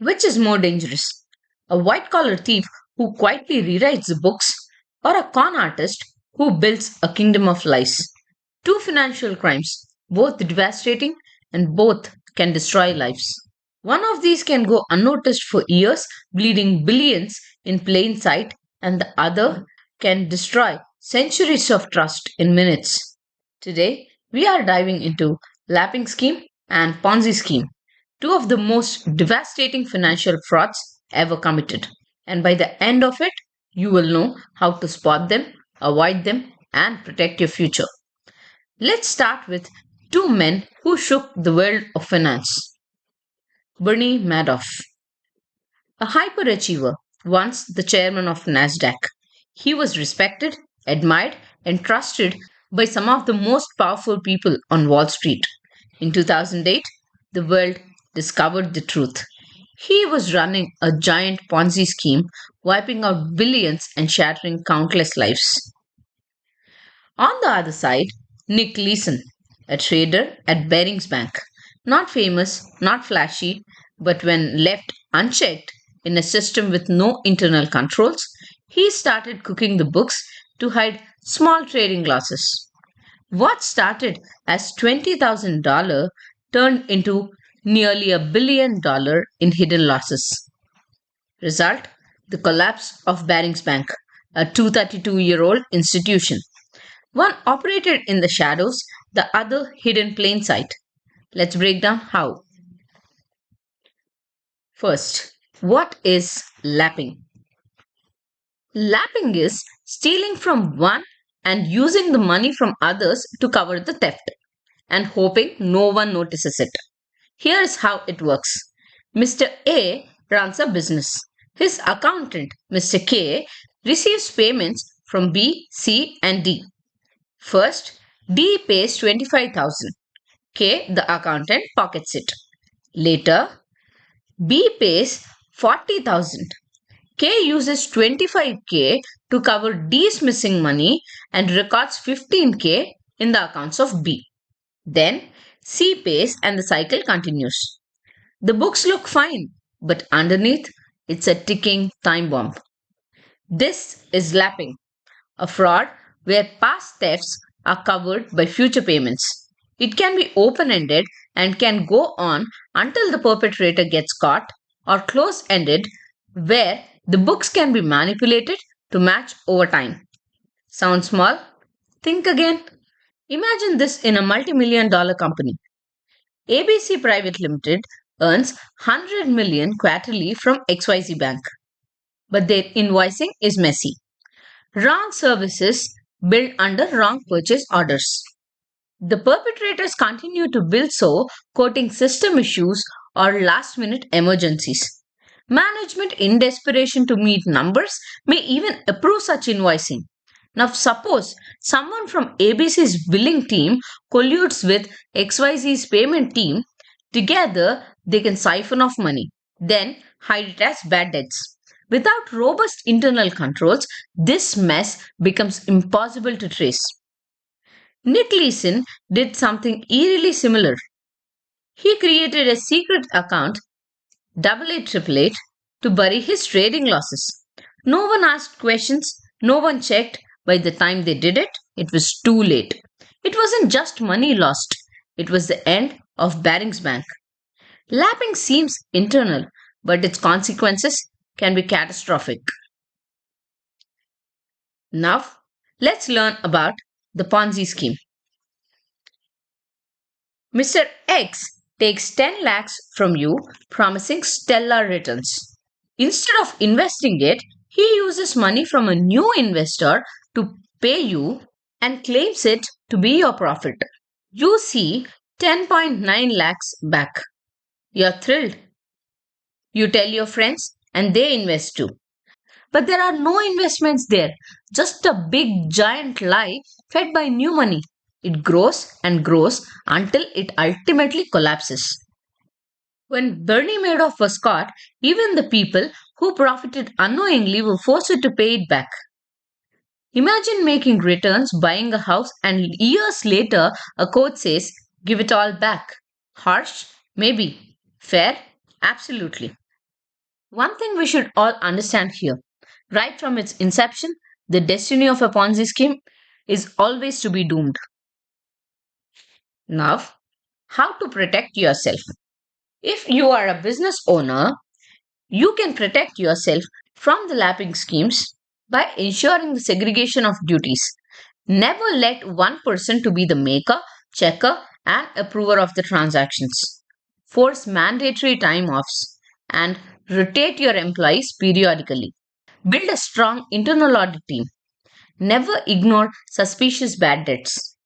Which is more dangerous? A white collar thief who quietly rewrites the books, or a con artist who builds a kingdom of lies? Two financial crimes, both devastating and both can destroy lives. One of these can go unnoticed for years, bleeding billions in plain sight, and the other can destroy centuries of trust in minutes. Today, we are diving into lapping scheme and Ponzi scheme, two of the most devastating financial frauds ever committed. And by the end of it, you will know how to spot them, avoid them, and protect your future. Let's start with two men who shook the world of finance. Bernie Madoff, a hyperachiever, once the chairman of Nasdaq. He was respected, admired, and trusted by some of the most powerful people on Wall Street. In 2008, the world discovered the truth. He was running a giant Ponzi scheme, wiping out billions and shattering countless lives. On the other side, Nick Leeson, a trader at Barings Bank. Not famous, not flashy, but when left unchecked in a system with no internal controls, he started cooking the books to hide small trading losses. What started as $20,000 turned into nearly $1 billion in hidden losses. Result: the collapse of Barings Bank, a 232-year-old institution. One operated in the shadows, the other hid in plain sight. Let's break down how. First, what is lapping? Lapping is stealing from one and using the money from others to cover the theft and hoping no one notices it. Here's how it works. Mr. A runs a business. His accountant, Mr. K, receives payments from B, C, and D. First, D pays 25,000. K, the accountant, pockets it. Later, B pays 40,000. K uses 25K to cover D's missing money and records 15K in the accounts of B. Then C pays and the cycle continues. The books look fine, but underneath it's a ticking time bomb. This is lapping, a fraud where past thefts are covered by future payments. It can be open ended and can go on until the perpetrator gets caught, or close ended, where the books can be manipulated to match over time. Sound small? Think again. Imagine this in a multi-million dollar company. ABC Private Limited earns 100 million quarterly from XYZ Bank, but their invoicing is messy. Wrong services billed under wrong purchase orders. The perpetrators continue to bill so, quoting system issues or last minute emergencies. Management, in desperation to meet numbers, may even approve such invoicing. Now, suppose someone from ABC's billing team colludes with XYZ's payment team, together they can siphon off money, then hide it as bad debts. Without robust internal controls, this mess becomes impossible to trace. Nick Leeson did something eerily similar. He created a secret account, 8888, to bury his trading losses. No one asked questions, no one checked. By the time they did it, it was too late. It wasn't just money lost, it was the end of Barings Bank. Lapping seems internal, but its consequences can be catastrophic. Now, let's learn about the Ponzi scheme. Mr. X takes 10 lakhs from you, promising stellar returns. Instead of investing it, he uses money from a new investor to pay you and claims it to be your profit. You see 10.9 lakhs back. You're thrilled. You tell your friends and they invest too. But there are no investments there, just a big giant lie fed by new money. It grows and grows until it ultimately collapses. When Bernie Madoff was caught, even the people who profited unknowingly were forced to pay it back. Imagine making returns, buying a house, and years later a court says, give it all back. Harsh? Maybe. Fair? Absolutely. One thing we should all understand here, right from its inception, the destiny of a Ponzi scheme is always to be doomed. Now, how to protect yourself? If you are a business owner, you can protect yourself from the lapping schemes by ensuring the segregation of duties. Never let one person to be the maker, checker, and approver of the transactions. Force mandatory time offs and rotate your employees periodically. Build a strong internal audit team. Never ignore suspicious bad debts.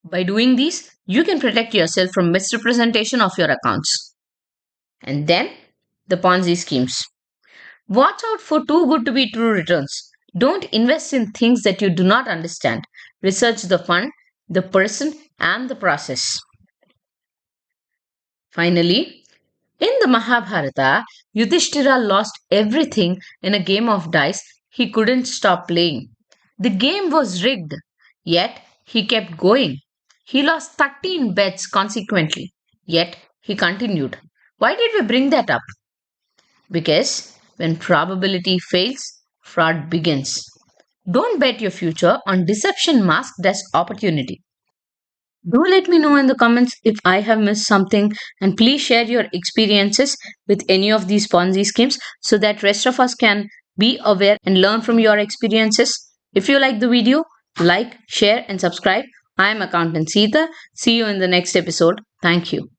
By doing these, you can protect yourself from misrepresentation of your accounts. And then the Ponzi schemes. Watch out for too good to be true returns. Don't invest in things that you do not understand. Research the fund, the person, and the process. Finally, in the Mahabharata, Yudhishthira lost everything in a game of dice he couldn't stop playing. The game was rigged, yet he kept going. He lost 13 bets consequently, yet he continued. Why did we bring that up? Because when probability fails, fraud begins. Don't bet your future on deception masked as opportunity. Do let me know in the comments if I have missed something, and please share your experiences with any of these Ponzi schemes so that rest of us can be aware and learn from your experiences. If you like the video, like, share and subscribe. I am Accountant Sita. See you in the next episode. Thank you.